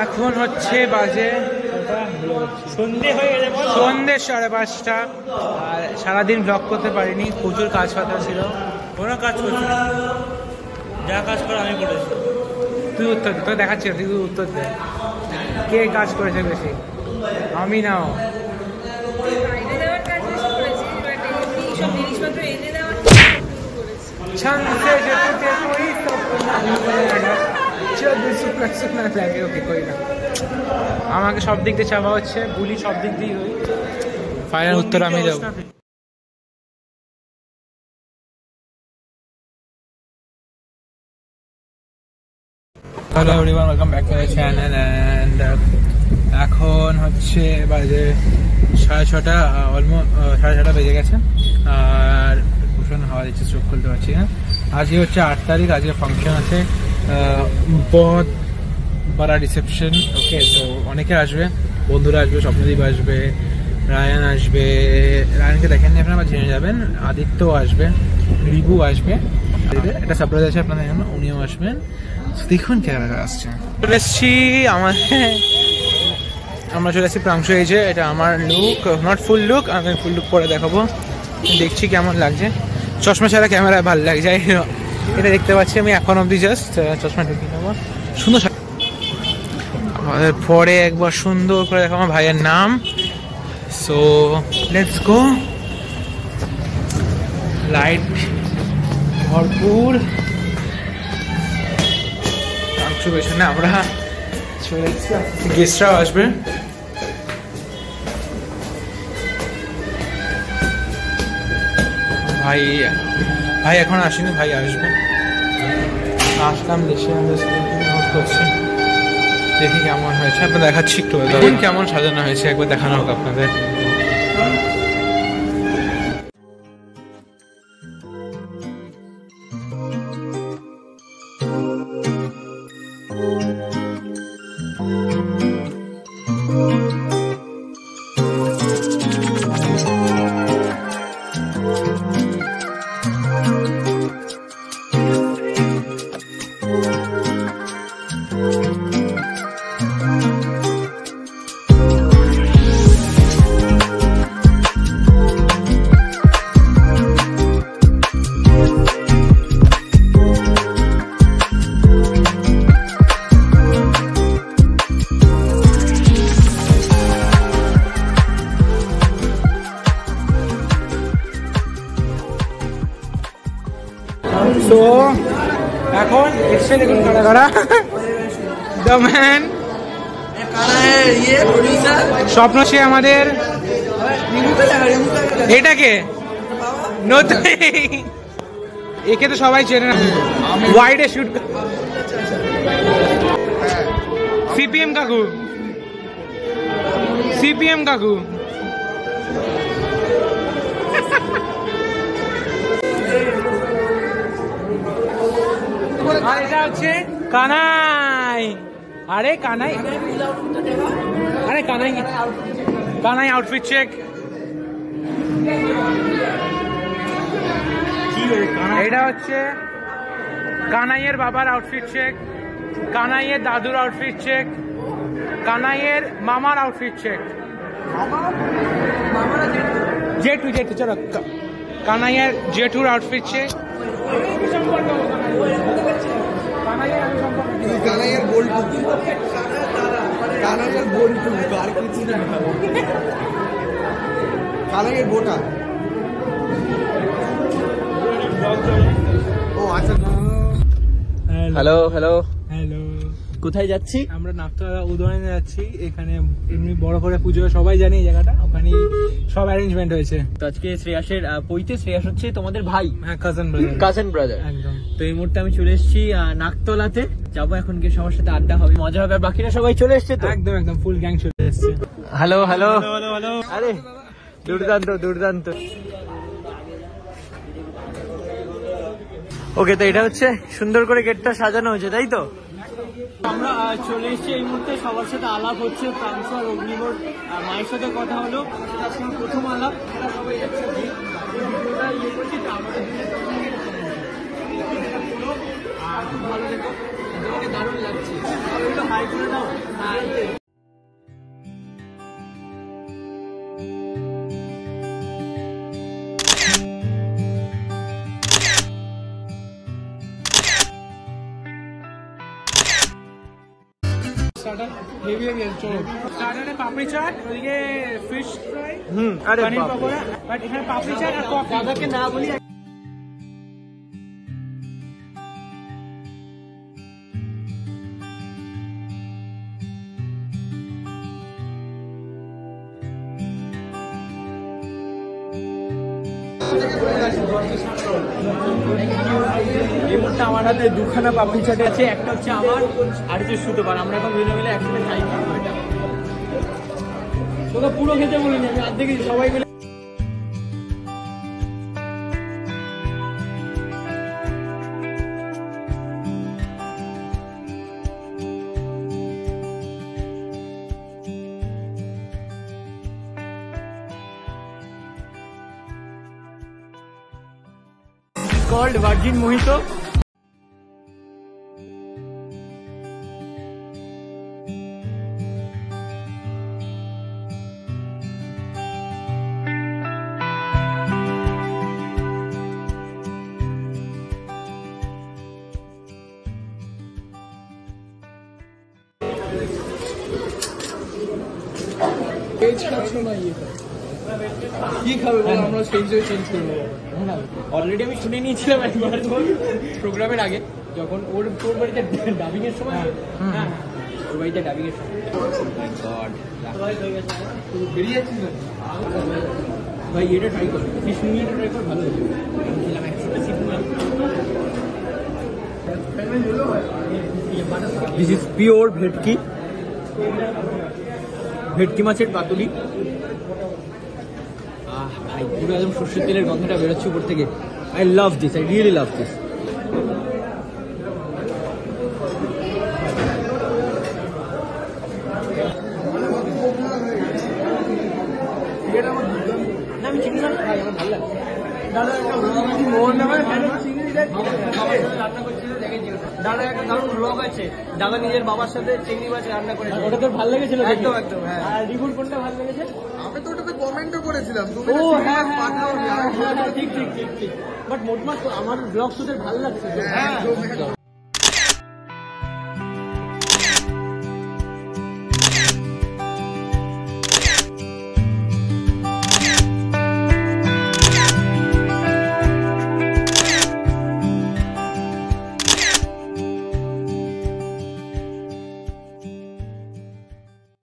এখন হচ্ছে বাজে সন্ধে হয়ে গেছে, সন্ধে 5:30। আর সারাদিন ব্লগ করতে পারিনি, প্রচুর কাজ পাতা ছিল। কোনো কাজ করছি না, যা কাজ করা আমি করেছি। তুই উত্তর দে, তোকে দেখাচ্ছি, তুই উত্তর দে, কে কাজ করেছে বেশি? আমি না, আমাকে সব দিক দিয়ে চাপা হচ্ছে, বুলি সব দিক দিয়ে হই। ফাইনাল উত্তর আমি দেবো। Hello everyone, welcome back to my channel. And এখন হচ্ছে বাজে 6:30, অলমোস্ট 6:30 বেজে গেছে। আর ভীষণ হাওয়া দিচ্ছে, চোখ খুলতে পারছি না। আজকে হচ্ছে 8 তারিখ, আজকে ফাংশন আছে, বহুত বড় রিসেপশন। ওকে, তো অনেকে আসবে, বন্ধুরা আসবে, স্বপ্নদীপ আসবে, রায়ান আসবে। রায়ানকে দেখেননি আপনারা, জেনে যাবেন। আদিত্য আসবে, রিবু আসবে, একটা সারপ্রাইজ আছে আপনাদের জন্য, উনিও আসবেন। দেখুন কেমন আসছে। চলে এসছি আমরা চলে এসেছি প্রাংশু এজে। এটা আমার লুক, নট ফুল লুক, আমি ফুল লুক পরে দেখাবো। দেখছি কেমন লাগছে। চশমা ছাড়া ক্যামেরায় ভালো লাগছে, এটা দেখতে পাচ্ছি আমি এখন অব্দি। জাস্ট চশমা ঢুকিয়ে নেবো, সুন্দর। আমাদের পরে একবার সুন্দর করে দেখো আমার ভাইয়ের নাম। So let's go. লাইট ভরপুর, পেছনে আমরা চলে এসেছি, গেস্টরাও আসবে। ভাই এখন আসেনি, ভাই আসবে। আসলাম দেশে, আমরা নোট করছি, দেখি কেমন হয়েছে। আপনার দেখাচ্ছি একটু, দেখুন কেমন সাজানো হয়েছে, একবার দেখানো হোক আপনাদের। তো এখন এসে দেখুন কারা দ্য ম্যান স্বপ্ন, সে আমাদের। এটাকে নতুন, একে তো সবাই চেনে না, ওয়াইডে শুট। সিপিএম কাকু, সিপিএম কাকু। আর এটা হচ্ছে কানাই। আরে কানাই, আরে কানাই, কানাই আউটফিট চেক। এটা হচ্ছে কানাইয়ের বাবার আউটফিট চেক, কানাইয়ের দাদুর আউটফিট চেক, কানাইয়ের মামার আউটফিট চেক। জেঠু, জেঠু, চলো কানাইয়ের জেঠুর আউটফিট চেক। কানাইয়ের বল্টু, কানাইয়ের বল্টু, আর কিছু না, কানাইয়ের বোটা। ও আচ্ছা, হ্যালো হ্যালো হ্যালো। কোথায় যাচ্ছি আমরা? নাকতলা উদয়নে যাচ্ছি। এখানে এমনি বড় করে পুজো, সবাই জানে এই জায়গাটা, ওখানে সব অ্যারেঞ্জমেন্ট হয়েছে। তো আজকে শ্রেয়াসের পৈতে, শ্রেয়াস হচ্ছে তোমাদের ভাই? হ্যাঁ, কাজিন ব্রাদার একদম। তো এই মুহূর্তে আমি চলে এসেছি নাকতলাতে, যাবো এখন গিয়ে সবার সাথে আড্ডা হবে, মজা হবে। আর বাকিরা সবাই চলে এসছে তো? একদম একদম ফুল গ্যাং চলে এসছে। Hello hello hello. আরে দুর্দান্ত দুর্দান্ত। ওকে, তো এটা হচ্ছে সুন্দর করে গেটটা সাজানো হয়েছে, তাই তো? আমরা চলে এসেছি এই মুহূর্তে, সবার সাথে আলাপ হচ্ছে। প্রাংশু আর অগ্নিবর মায়ের সাথে কথা হলো, প্রথম আলাপ। সবাই একসাথে ভালো থেকো। তোমাকে দারুণ লাগছে। হাই করে দাও। স্টার্টারে পাপড়ি চাট, ওদিকে fish fry, paneer pakora, but এখানে পাপড়ি চাট আর কফি। দাদাকে না বলি এই মুহূর্তে আমার হাতে দুখানা পাপড়ি চাট আছে, একটা হচ্ছে আমার আর হচ্ছে সুতোবার। আমরা এখন দুজনে মিলে একসাথে খাই। ওটা পুরো খেতে বলিনি, আমি অর্ধেক সবাই মিলে। Called Virgin Mojito. কি খাবে বলো, আমরা সেই চেঞ্জ করবো। অলরেডি আমি শুনে নিয়েছিলাম একবার প্রোগ্রামের আগে, যখন ওর বাড়িতে ডাবিং এর সময়। হ্যাঁ, ওর বাড়িতে ডাবিং এর সময় বেরিয়ে যাচ্ছিল ভাই। এটা ট্রাই করো, ফিশ মিট ট্রাই কর, ভালো হয়েছে। দিস ইজ পিওর ভেটকি, ভেটকি মাছের পাতুলি। ভাই পুরো একদম সর্ষের তেলের গন্ধটা বেরোচ্ছে উপর থেকে। I love this, I really love this. আমি চিনি না ভাই, আমার ভালো লাগে। দাদা একটা দাদা একটা দারুণ ব্লগ আছে, দাদা নিজের বাবার সাথে চিংড়ি মাছ রান্না করেছে। ওটা তোর ভালো লেগেছিল? একদম একদম। হ্যাঁ, আর রিভিউ কোনটা ভালো লেগেছে? আমি তো ওটাতে কমেন্টও করেছিলাম। ও হ্যাঁ হ্যাঁ ঠিক ঠিক ঠিক ঠিক। বাট মোটমাট আমার ব্লগ তোদের ভালো লাগছে। হ্যাঁ